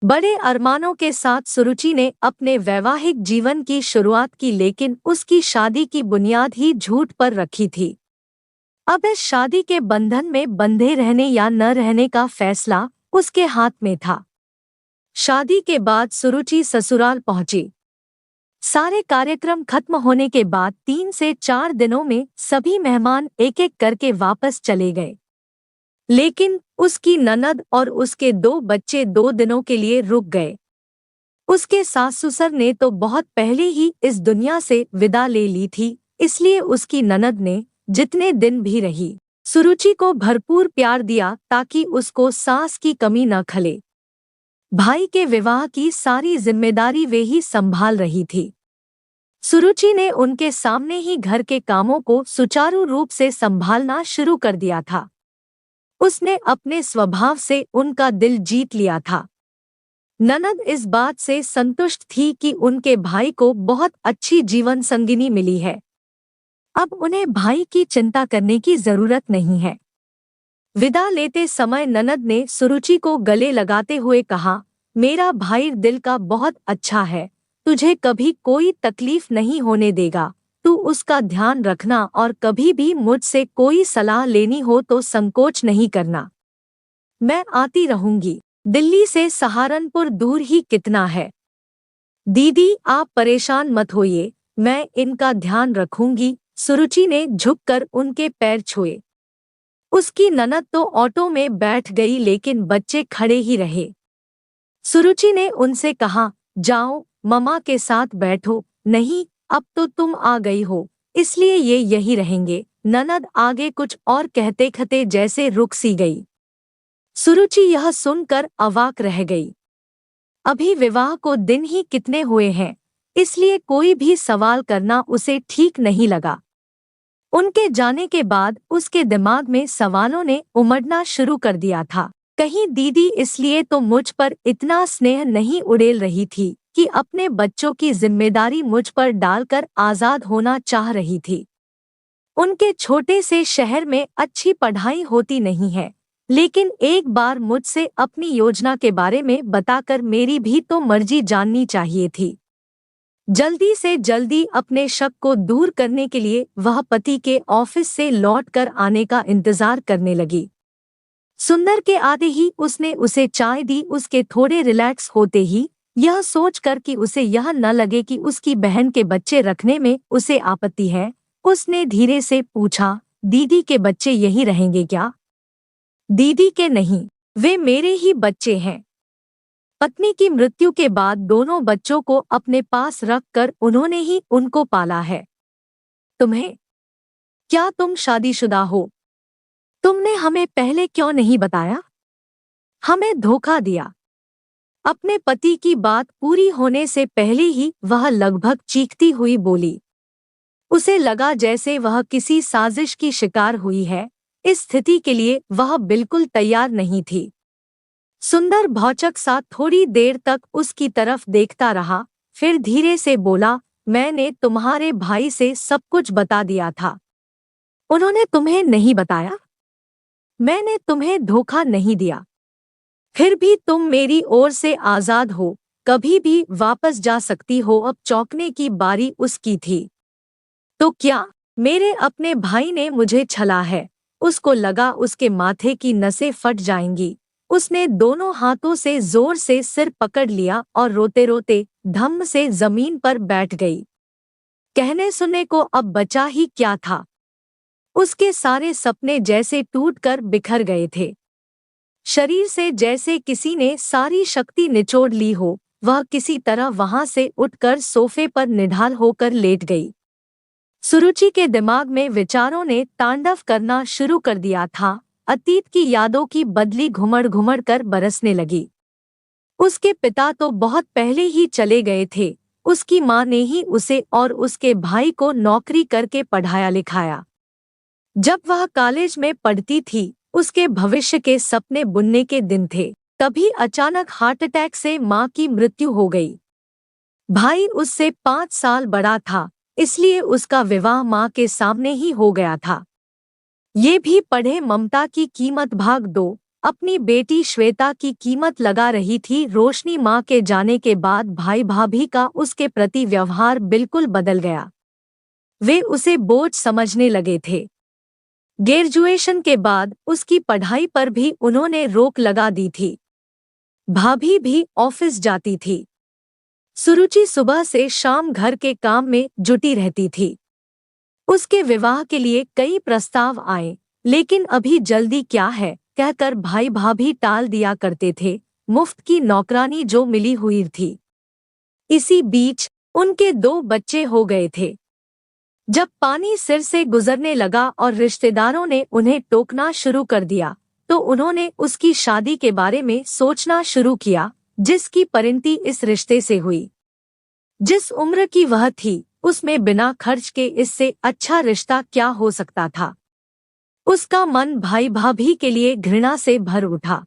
बड़े अरमानों के साथ सुरुचि ने अपने वैवाहिक जीवन की शुरुआत की, लेकिन उसकी शादी की बुनियाद ही झूठ पर रखी थी। अब इस शादी के बंधन में बंधे रहने या न रहने का फैसला उसके हाथ में था। शादी के बाद सुरुचि ससुराल पहुंची। सारे कार्यक्रम खत्म होने के बाद 3 से 4 दिनों में सभी मेहमान एक एक करके वापस चले गए, लेकिन उसकी ननद और उसके 2 बच्चे 2 दिनों के लिए रुक गए। उसके सास-ससुर ने तो बहुत पहले ही इस दुनिया से विदा ले ली थी, इसलिए उसकी ननद ने जितने दिन भी रही, सुरुचि को भरपूर प्यार दिया ताकि उसको सास की कमी न खले। भाई के विवाह की सारी जिम्मेदारी वे ही संभाल रही थी। सुरुचि ने उनके सामने ही घर के कामों को सुचारू रूप से संभालना शुरू कर दिया था। उसने अपने स्वभाव से उनका दिल जीत लिया था। ननद इस बात से संतुष्ट थी कि उनके भाई को बहुत अच्छी जीवन संगिनी मिली है। अब उन्हें भाई की चिंता करने की जरूरत नहीं है। विदा लेते समय ननद ने सुरुचि को गले लगाते हुए कहा, मेरा भाई दिल का बहुत अच्छा है, तुझे कभी कोई तकलीफ नहीं होने देगा। तू उसका ध्यान रखना और कभी भी मुझसे कोई सलाह लेनी हो तो संकोच नहीं करना। मैं आती रहूंगी। दिल्ली से सहारनपुर दूर ही कितना है। दीदी आप परेशान मत होइए, मैं इनका ध्यान रखूंगी। सुरुचि ने झुककर उनके पैर छुए। उसकी ननद तो ऑटो में बैठ गई, लेकिन बच्चे खड़े ही रहे। सुरुचि ने उनसे कहा, जाओ मम्मा के साथ बैठो। नहीं, अब तो तुम आ गई हो, इसलिए ये यही रहेंगे। ननद आगे कुछ और कहते कहते जैसे रुक सी गई। सुरुचि यह सुनकर अवाक रह गई। अभी विवाह को दिन ही कितने हुए हैं, इसलिए कोई भी सवाल करना उसे ठीक नहीं लगा। उनके जाने के बाद उसके दिमाग में सवालों ने उमड़ना शुरू कर दिया था। कहीं दीदी इसलिए तो मुझ पर इतना स्नेह नहीं उड़ेल रही थी कि अपने बच्चों की जिम्मेदारी मुझ पर डालकर आजाद होना चाह रही थी। उनके छोटे से शहर में अच्छी पढ़ाई होती नहीं है, लेकिन एक बार मुझसे अपनी योजना के बारे में बताकर मेरी भी तो मर्जी जाननी चाहिए थी। जल्दी से जल्दी अपने शक को दूर करने के लिए वह पति के ऑफिस से लौटकर आने का इंतजार करने लगी। सुंदर के आते ही उसने उसे चाय दी। उसके थोड़े रिलैक्स होते ही, यह सोचकर कि उसे यह न लगे कि उसकी बहन के बच्चे रखने में उसे आपत्ति है, उसने धीरे से पूछा, दीदी के बच्चे यही रहेंगे क्या? दीदी के नहीं, वे मेरे ही बच्चे हैं। पत्नी की मृत्यु के बाद दोनों बच्चों को अपने पास रखकर उन्होंने ही उनको पाला है। तुम्हें क्या, तुम शादीशुदा हो? तुमने हमें पहले क्यों नहीं बताया? हमें धोखा दिया। अपने पति की बात पूरी होने से पहले ही वह लगभग चीखती हुई बोली। उसे लगा जैसे वह किसी साजिश की शिकार हुई है। इस स्थिति के लिए वह बिल्कुल तैयार नहीं थी। सुंदर भौचक सा थोड़ी देर तक उसकी तरफ देखता रहा, फिर धीरे से बोला, मैंने तुम्हारे भाई से सब कुछ बता दिया था। उन्होंने तुम्हें नहीं बताया? मैंने तुम्हें धोखा नहीं दिया। फिर भी तुम मेरी ओर से आजाद हो, कभी भी वापस जा सकती हो। अब चौंकने की बारी उसकी थी। तो क्या मेरे अपने भाई ने मुझे छला है? उसको लगा उसके माथे की नसें फट जाएंगी। उसने दोनों हाथों से जोर से सिर पकड़ लिया और रोते रोते धम्म से जमीन पर बैठ गई। कहने सुनने को अब बचा ही क्या था। उसके सारे सपने जैसे टूटकर बिखर गए थे। शरीर से जैसे किसी ने सारी शक्ति निचोड़ ली हो। वह किसी तरह वहां से उठकर सोफे पर निढाल होकर लेट गई। सुरुचि के दिमाग में विचारों ने तांडव करना शुरू कर दिया था। अतीत की यादों की बदली घुमड़ घुमड़ कर बरसने लगी। उसके पिता तो बहुत पहले ही चले गए थे। उसकी माँ ने ही उसे और उसके भाई को नौकरी करके पढ़ाया लिखाया। जब वह कॉलेज में पढ़ती थी, उसके भविष्य के सपने बुनने के दिन थे। तभी अचानक हार्ट अटैक से माँ की मृत्यु हो गई। भाई उससे 5 साल बड़ा था, इसलिए उसका विवाह माँ के सामने ही हो गया था। ये भी पढ़े ममता की कीमत भाग 2। अपनी बेटी श्वेता की कीमत लगा रही थी। रोशनी माँ के जाने के बाद भाई भाभी का उसके प्रति व्यवहार बिल्कुल बदल गया। वे उसे बोझ समझने लगे थे। ग्रेजुएशन के बाद उसकी पढ़ाई पर भी उन्होंने रोक लगा दी थी। भाभी भी ऑफिस जाती थी। सुरुचि सुबह से शाम घर के काम में जुटी रहती थी। उसके विवाह के लिए कई प्रस्ताव आए, लेकिन अभी जल्दी क्या है कहकर भाई भाभी टाल दिया करते थे। मुफ्त की नौकरानी जो मिली हुई थी। इसी बीच उनके 2 बच्चे हो गए थे। जब पानी सिर से गुजरने लगा और रिश्तेदारों ने उन्हें टोकना शुरू कर दिया, तो उन्होंने उसकी शादी के बारे में सोचना शुरू किया, जिसकी परिणति इस रिश्ते से हुई। जिस उम्र की वह थी, उसमें बिना खर्च के इससे अच्छा रिश्ता क्या हो सकता था। उसका मन भाई भाभी के लिए घृणा से भर उठा।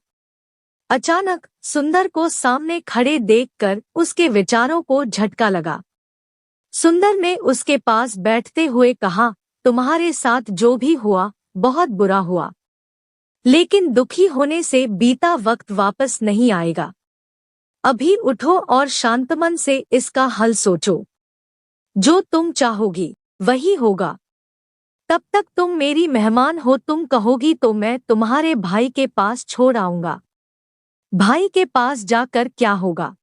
अचानक सुंदर को सामने खड़े देखकर उसके विचारों को झटका लगा। सुंदर ने उसके पास बैठते हुए कहा, तुम्हारे साथ जो भी हुआ बहुत बुरा हुआ, लेकिन दुखी होने से बीता वक्त वापस नहीं आएगा। अभी उठो और शांतमन से इसका हल सोचो। जो तुम चाहोगी वही होगा। तब तक तुम मेरी मेहमान हो। तुम कहोगी तो मैं तुम्हारे भाई के पास छोड़ आऊंगा। भाई के पास जाकर क्या होगा?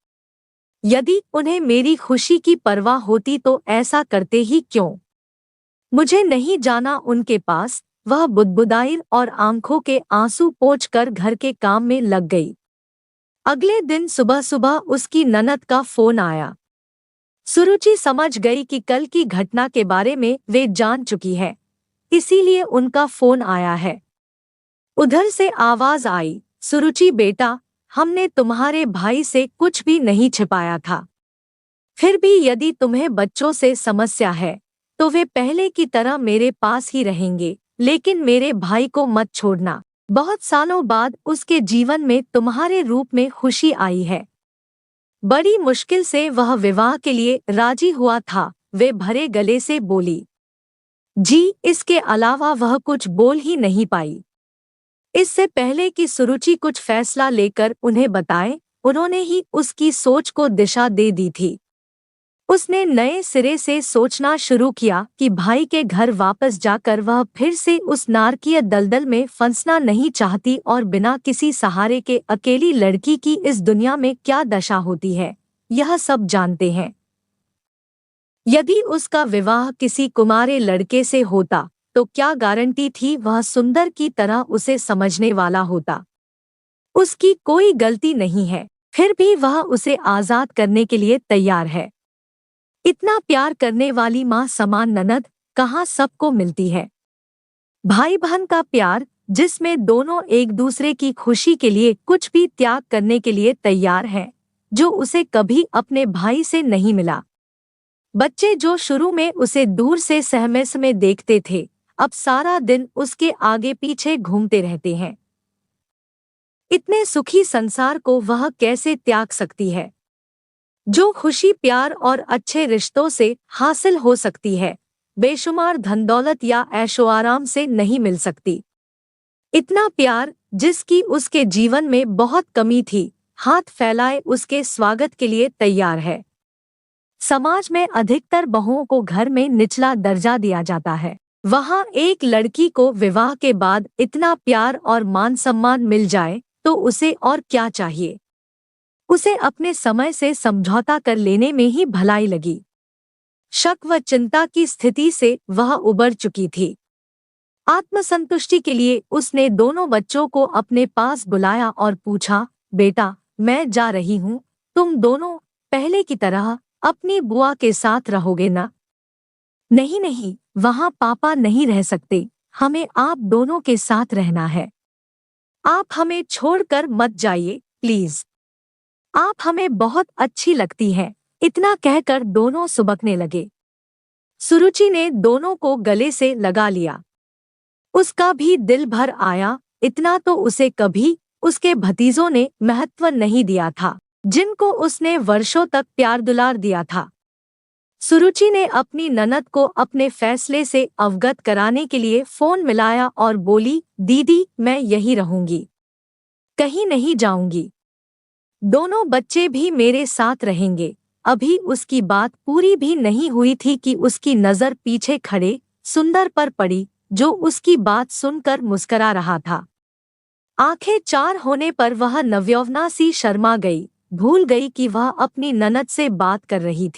यदि उन्हें मेरी खुशी की परवाह होती तो ऐसा करते ही क्यों? मुझे नहीं जाना उनके पास। वह बुदबुदाई और आंखों के आंसू पोंछकर घर के काम में लग गई। अगले दिन सुबह सुबह उसकी ननद का फोन आया। सुरुचि समझ गई कि कल की घटना के बारे में वे जान चुकी है, इसीलिए उनका फोन आया है। उधर से आवाज आई, सुरुचि बेटा, हमने तुम्हारे भाई से कुछ भी नहीं छिपाया था। फिर भी यदि तुम्हें बच्चों से समस्या है तो वे पहले की तरह मेरे पास ही रहेंगे, लेकिन मेरे भाई को मत छोड़ना। बहुत सालों बाद उसके जीवन में तुम्हारे रूप में खुशी आई है। बड़ी मुश्किल से वह विवाह के लिए राजी हुआ था। वे भरे गले से बोली, जी। इसके अलावा वह कुछ बोल ही नहीं पाई। इससे पहले कि सुरुचि कुछ फैसला लेकर उन्हें बताए, उन्होंने ही उसकी सोच को दिशा दे दी थी। उसने नए सिरे से सोचना शुरू किया कि भाई के घर वापस जाकर वह फिर से उस नारकीय दलदल में फंसना नहीं चाहती और बिना किसी सहारे के अकेली लड़की की इस दुनिया में क्या दशा होती है, यह सब जानते हैं। यदि उसका विवाह किसी कुमारे लड़के से होता तो क्या गारंटी थी वह सुंदर की तरह उसे समझने वाला होता। उसकी कोई गलती नहीं है, फिर भी वह उसे आजाद करने के लिए तैयार है। इतना प्यार करने वाली माँ समान ननद कहाँ सबको मिलती है। भाई बहन का प्यार, जिसमें दोनों एक दूसरे की खुशी के लिए कुछ भी त्याग करने के लिए तैयार हैं, जो उसे कभी अपने भाई से नहीं मिला। बच्चे जो शुरू में उसे दूर से सहमस में देखते थे, अब सारा दिन उसके आगे पीछे घूमते रहते हैं। इतने सुखी संसार को वह कैसे त्याग सकती है? जो खुशी प्यार और अच्छे रिश्तों से हासिल हो सकती है, बेशुमार धन दौलत या ऐशो आराम से नहीं मिल सकती। इतना प्यार जिसकी उसके जीवन में बहुत कमी थी, हाथ फैलाए उसके स्वागत के लिए तैयार है। समाज में अधिकतर बहुओं को घर में निचला दर्जा दिया जाता है। वहाँ एक लड़की को विवाह के बाद इतना प्यार और मान सम्मान मिल जाए तो उसे और क्या चाहिए। उसे अपने समय से समझौता कर लेने में ही भलाई लगी। शक व चिंता की स्थिति से वह उबर चुकी थी। आत्मसंतुष्टि के लिए उसने दोनों बच्चों को अपने पास बुलाया और पूछा, बेटा, मैं जा रही हूँ, तुम दोनों पहले की तरह अपनी बुआ के साथ रहोगे ना? नहीं नहीं, वहाँ पापा नहीं रह सकते, हमें आप दोनों के साथ रहना है। आप हमें छोड़कर मत जाइए प्लीज, आप हमें बहुत अच्छी लगती हैं। इतना कहकर दोनों सुबकने लगे। सुरुचि ने दोनों को गले से लगा लिया। उसका भी दिल भर आया। इतना तो उसे कभी उसके भतीजों ने महत्व नहीं दिया था, जिनको उसने वर्षों तक प्यार दुलार दिया था। सुरुचि ने अपनी ननद को अपने फैसले से अवगत कराने के लिए फोन मिलाया और बोली, दीदी, मैं यहीं रहूंगी। कहीं नहीं जाऊंगी। दोनों बच्चे भी मेरे साथ रहेंगे। अभी उसकी बात पूरी भी नहीं हुई थी कि उसकी नजर पीछे खड़े सुंदर पर पड़ी, जो उसकी बात सुनकर मुस्करा रहा था। आंखें चार होने पर वह नवयौवना सी शर्मा गई, भूल गई कि वह अपनी ननद से बात कर रही थी।